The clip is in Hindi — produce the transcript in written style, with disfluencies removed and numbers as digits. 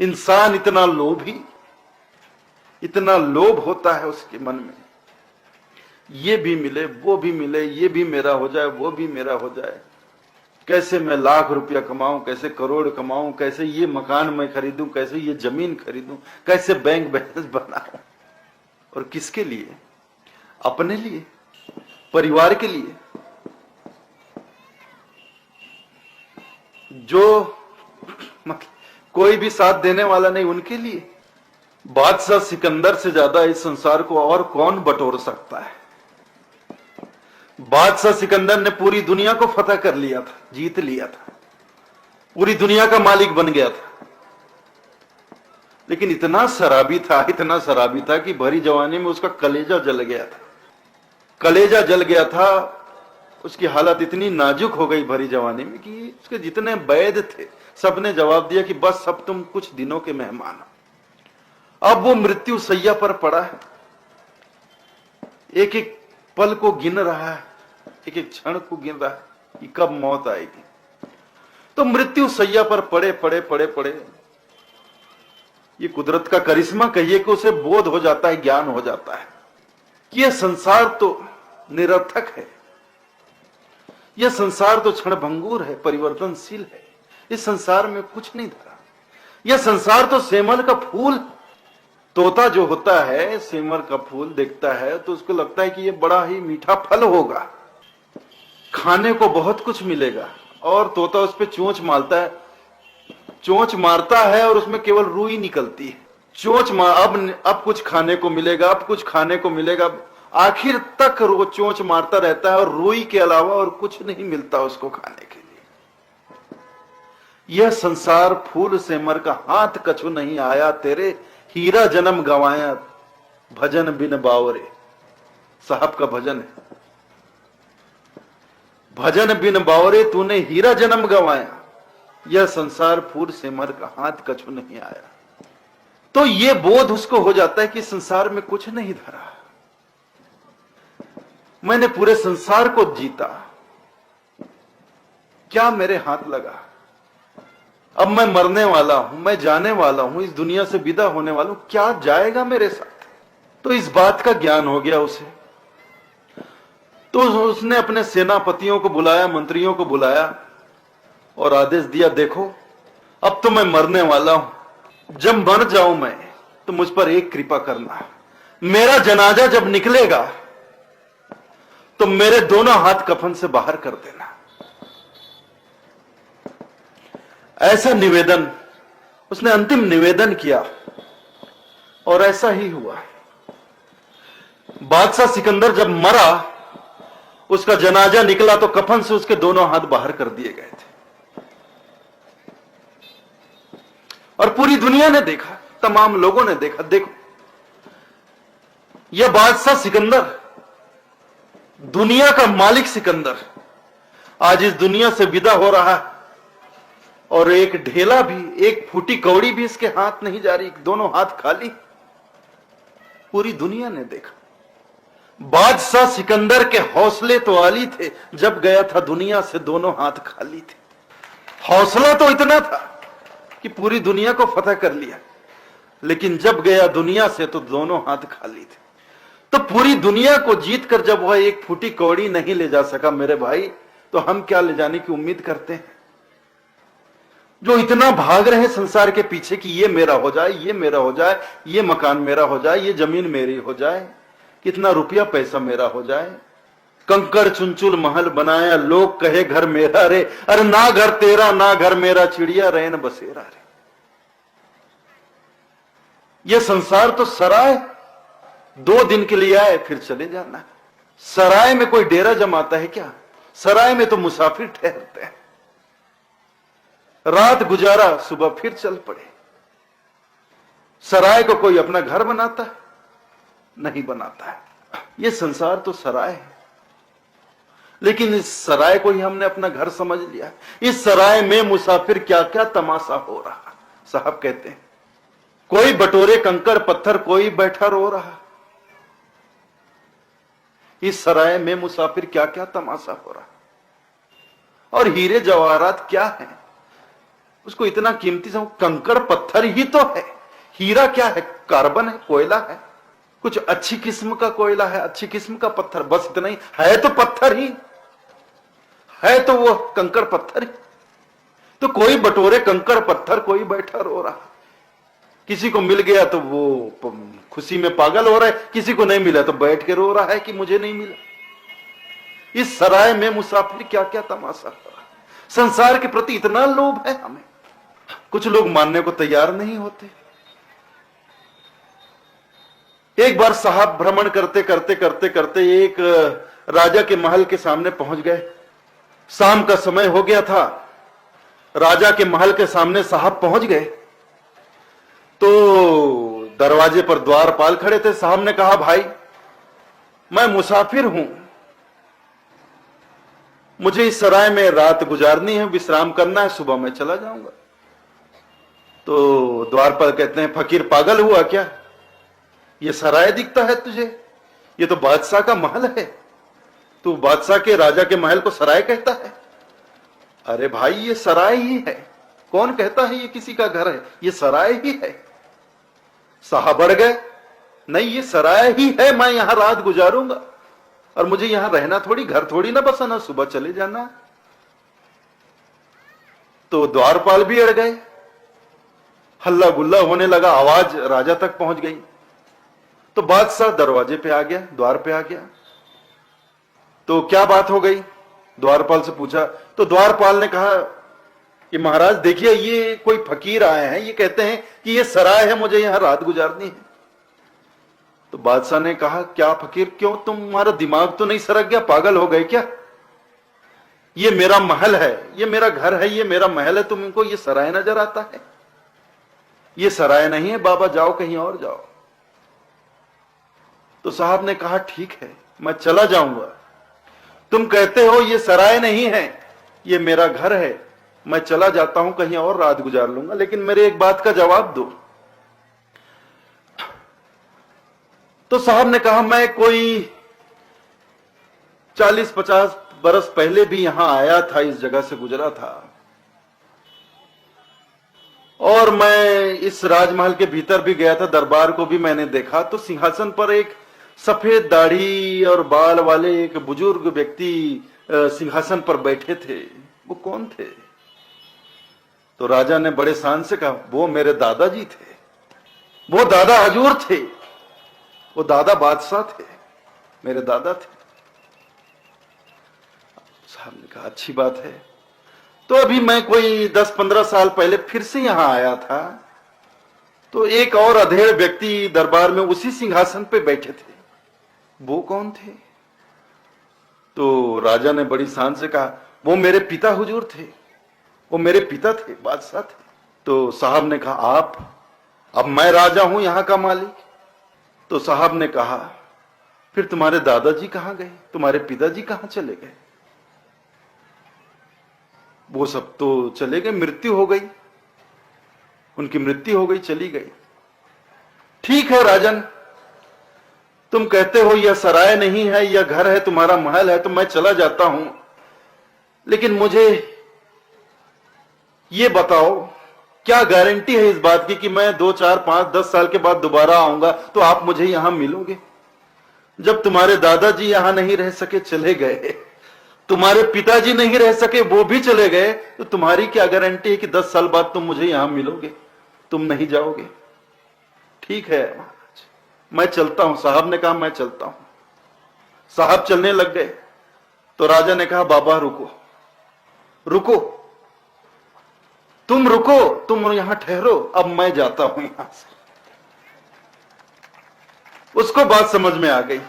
इंसान इतना लोभी, इतना लोभ होता है उसके मन में, ये भी मिले वो भी मिले, ये भी मेरा हो जाए वो भी मेरा हो जाए, कैसे मैं लाख रुपया कमाऊं, कैसे करोड़ कमाऊं, कैसे ये मकान मैं खरीदूं, कैसे ये जमीन खरीदूं, कैसे बैंक बैलेंस बनाऊं। और किसके लिए? अपने लिए, परिवार के लिए। जो मतलब कोई भी साथ देने वाला नहीं, उनके लिए। बादशाह सिकंदर से ज्यादा इस संसार को और कौन बटोर सकता है? बादशाह सिकंदर ने पूरी दुनिया को फतह कर लिया था, जीत लिया था, पूरी दुनिया का मालिक बन गया था। लेकिन इतना शराबी था, इतना शराबी था कि भरी जवानी में उसका कलेजा जल गया था। कलेजा जल गया था, उसकी हालत इतनी नाजुक हो गई भरी जवानी में कि उसके जितने वैद्य थे सबने जवाब दिया कि बस अब तुम कुछ दिनों के मेहमान हो। अब वो मृत्यु शैया पर पड़ा है, एक एक पल को गिन रहा है, एक एक क्षण को गिन रहा है कि कब मौत आएगी। तो मृत्यु शैया पर पड़े पड़े पड़े पड़े ये कुदरत का करिश्मा कहिए कि उसे बोध हो जाता है, ज्ञान हो जाता है कि यह संसार तो निरर्थक है, यह संसार तो क्षणभंगुर है, परिवर्तनशील है, इस संसार में कुछ नहीं धरा। यह संसार तो सेमल का फूल। तोता जो होता है सेमल का फूल देखता है तो उसको लगता है कि यह बड़ा ही मीठा फल होगा, खाने को बहुत कुछ मिलेगा, और तोता उस पर चोंच मारता है, चोंच मारता है और उसमें केवल रूई निकलती है। अब कुछ खाने को मिलेगा, अब कुछ खाने को मिलेगा, आखिर तक वो चोंच मारता रहता है और रूई के अलावा और कुछ नहीं मिलता उसको खाने के लिए। यह संसार फूल से मर का हाथ कछु नहीं आया, तेरे हीरा जन्म गवाया भजन बिन बावरे। साहब का भजन है, भजन बिन बावरे तूने हीरा जन्म गवाया, यह संसार फूल से मर का हाथ कछु नहीं आया। तो यह बोध उसको हो जाता है कि संसार में कुछ नहीं धरा, मैंने पूरे संसार को जीता, क्या मेरे हाथ लगा, अब मैं मरने वाला हूं, मैं जाने वाला हूं, इस दुनिया से विदा होने वाला हूं, क्या जाएगा मेरे साथ। तो इस बात का ज्ञान हो गया उसे। तो उसने अपने सेनापतियों को बुलाया, मंत्रियों को बुलाया और आदेश दिया, देखो अब तो मैं मरने वाला हूं, जब मर जाऊं मैं तो मुझ पर एक कृपा करना, मेरा जनाजा जब निकलेगा तो मेरे दोनों हाथ कफन से बाहर कर देना। ऐसा निवेदन उसने, अंतिम निवेदन किया और ऐसा ही हुआ। बादशाह सिकंदर जब मरा, उसका जनाजा निकला तो कफन से उसके दोनों हाथ बाहर कर दिए गए थे। और पूरी दुनिया ने देखा, तमाम लोगों ने देखा, देखो यह बादशाह सिकंदर, दुनिया का मालिक सिकंदर आज इस दुनिया से विदा हो रहा है, और एक ढेला भी, एक फूटी कौड़ी भी इसके हाथ नहीं जा रही, दोनों हाथ खाली। पूरी दुनिया ने देखा। बादशाह सिकंदर के हौसले तो आली थे, जब गया था दुनिया से दोनों हाथ खाली थे। हौसला तो इतना था कि पूरी दुनिया को फतह कर लिया, लेकिन जब गया दुनिया से तो दोनों हाथ खाली थे। तो पूरी दुनिया को जीतकर जब वह एक फूटी कौड़ी नहीं ले जा सका मेरे भाई, तो हम क्या ले जाने की उम्मीद करते हैं? जो इतना भाग रहे संसार के पीछे कि ये मेरा हो जाए, ये मेरा हो जाए, ये मकान मेरा हो जाए, ये जमीन मेरी हो जाए, कितना रुपया पैसा मेरा हो जाए, कंकड़ चुनचुल महल बनाया, लोग कहे घर मेरा रे, अरे ना घर तेरा ना घर मेरा, चिड़िया रैन बसेरा रे। ये संसार तो सराय, 2 दिन के लिए आए फिर चले जाना। सराय में कोई डेरा जमाता है क्या? सराय में तो मुसाफिर ठहरते हैं, रात गुजारा सुबह फिर चल पड़े। सराय को कोई अपना घर बनाता है? नहीं बनाता है। यह संसार तो सराय है, लेकिन इस सराय को ही हमने अपना घर समझ लिया। इस सराय में मुसाफिर क्या क्या तमाशा हो रहा। साहब कहते हैं, कोई बटोरे कंकड़ पत्थर, कोई बैठा रो रहा। इस सराय में मुसाफिर क्या क्या तमाशा हो रहा। और हीरे जवाहरात क्या है? उसको इतना कीमती समझ, कंकड़ पत्थर ही तो है, हीरा क्या है, कार्बन है, कोयला है, कुछ अच्छी किस्म का कोयला है, अच्छी किस्म का पत्थर, बस इतना ही है, तो पत्थर ही है, तो वो कंकड़ पत्थर ही। तो कोई बटोरे कंकड़ पत्थर, कोई बैठा रो रहा, किसी को मिल गया तो वो खुशी में पागल हो रहा है, किसी को नहीं मिला तो बैठ के रो रहा है कि मुझे नहीं मिला। इस सराय में मुसाफिर क्या क्या तमाशा कर रहा है। संसार के प्रति इतना लोभ है हमें, कुछ लोग मानने को तैयार नहीं होते। एक बार साहब भ्रमण करते करते करते करते एक राजा के महल के सामने पहुंच गए। शाम का समय हो गया था, राजा के महल के सामने साहब पहुंच गए तो दरवाजे पर द्वारपाल खड़े थे। साहब ने कहा, भाई मैं मुसाफिर हूं, मुझे इस सराय में रात गुजारनी है, विश्राम करना है, सुबह मैं चला जाऊंगा। तो द्वारपाल कहते हैं, फकीर पागल हुआ क्या, ये सराय दिखता है तुझे, ये तो बादशाह का महल है, तू बादशाह के राजा के महल को सराय कहता है। अरे भाई ये सराय ही है, कौन कहता है ये किसी का घर है, ये सराय ही है। साहब बढ़ गए, नहीं ये सराय ही है, मैं यहां रात गुजारूंगा और मुझे यहां रहना थोड़ी, घर थोड़ी ना बसाना, सुबह चले जाना। तो द्वारपाल भी अड़ गए, हल्ला गुल्ला होने लगा, आवाज राजा तक पहुंच गई। तो बादशाह दरवाजे पे आ गया, द्वार पे आ गया। तो क्या बात हो गई, द्वारपाल से पूछा। तो द्वारपाल ने कहा कि महाराज देखिए, ये कोई फकीर आए हैं, ये कहते हैं कि ये सराय है, मुझे यहां रात गुजारनी है। तो बादशाह ने कहा, क्या फकीर, क्यों, तुम्हारा दिमाग तो नहीं सरक गया, पागल हो गए क्या, ये मेरा महल है, ये मेरा घर है, ये मेरा महल है, तुमको ये सराय नजर आता है, ये सराय नहीं है बाबा, जाओ कहीं और जाओ। तो साहब ने कहा, ठीक है मैं चला जाऊंगा, तुम कहते हो ये सराय नहीं है, ये मेरा घर है, मैं चला जाता हूं, कहीं और रात गुजार लूंगा, लेकिन मेरे एक बात का जवाब दो। तो साहब ने कहा, मैं कोई 40-50 बरस पहले भी यहां आया था, इस जगह से गुजरा था, और मैं इस राजमहल के भीतर भी गया था, दरबार को भी मैंने देखा। तो सिंहासन पर एक सफेद दाढ़ी और बाल वाले एक बुजुर्ग व्यक्ति सिंहासन पर बैठे थे, वो कौन थे? तो राजा ने बड़े शान से कहा, वो मेरे दादाजी थे, वो दादा हजूर थे, वो दादा बादशाह थे, मेरे दादा थे। साहब ने कहा, अच्छी बात है। तो अभी मैं कोई 10-15 साल पहले फिर से यहां आया था, तो एक और अधेड़ व्यक्ति दरबार में उसी सिंहासन पे बैठे थे, वो कौन थे? तो राजा ने बड़ी शान से कहा, वो मेरे पिता हुजूर थे, वो मेरे पिता थे, बादशाह थे। तो साहब ने कहा, आप, अब मैं राजा हूं यहां का मालिक। तो साहब ने कहा, फिर तुम्हारे दादाजी कहां गए, तुम्हारे पिताजी कहां चले गए? वो सब तो चले गए, मृत्यु हो गई, उनकी मृत्यु हो गई, चली गई। ठीक है राजन, तुम कहते हो यह सराय नहीं है, यह घर है, तुम्हारा महल है, तो मैं चला जाता हूं, लेकिन मुझे ये बताओ, क्या गारंटी है इस बात की कि मैं 2, 4, 5, 10 साल के बाद दोबारा आऊंगा तो आप मुझे यहां मिलोगे? जब तुम्हारे दादाजी यहां नहीं रह सके, चले गए, तुम्हारे पिताजी नहीं रह सके, वो भी चले गए, तो तुम्हारी क्या गारंटी है कि 10 साल बाद तुम मुझे यहां मिलोगे, तुम नहीं जाओगे? ठीक है महाराज, मैं चलता हूं। साहब ने कहा, मैं चलता हूं। साहब चलने लग गए। तो राजा ने कहा, बाबा रुको, रुको, तुम रुको, तुम यहां ठहरो, अब मैं जाता हूं यहां से। उसको बात समझ में आ गई।